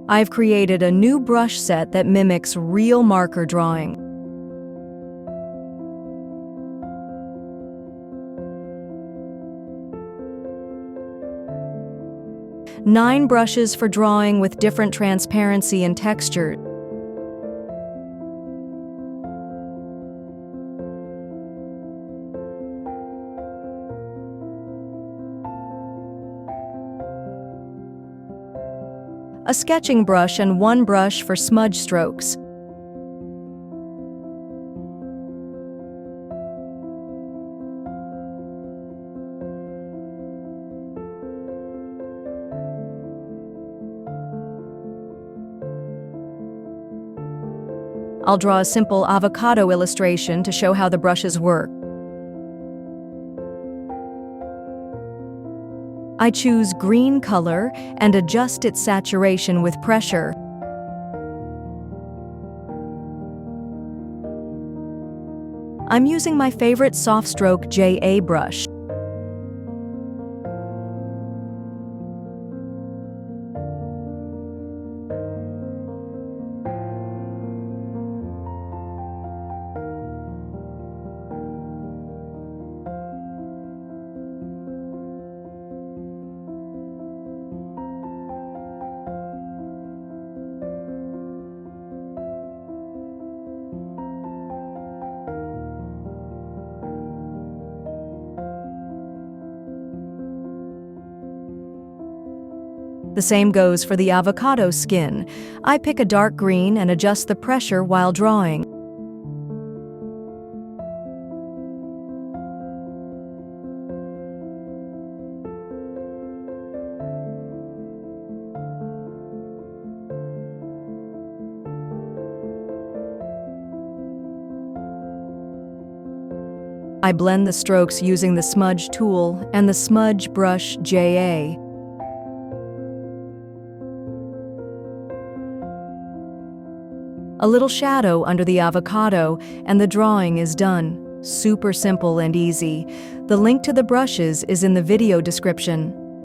I've created a new brush set that mimics real marker drawing. Nine brushes for drawing with different transparency and texture. A sketching brush and one brush for smudge strokes. I'll draw a simple avocado illustration to show how the brushes work. I choose green color and adjust its saturation with pressure. I'm using my favorite soft stroke JA brush. The same goes for the avocado skin. I pick a dark green and adjust the pressure while drawing. I blend the strokes using the smudge tool and the smudge brush JA. A little shadow under the avocado, and the drawing is done. Super simple and easy. The link to the brushes is in the video description.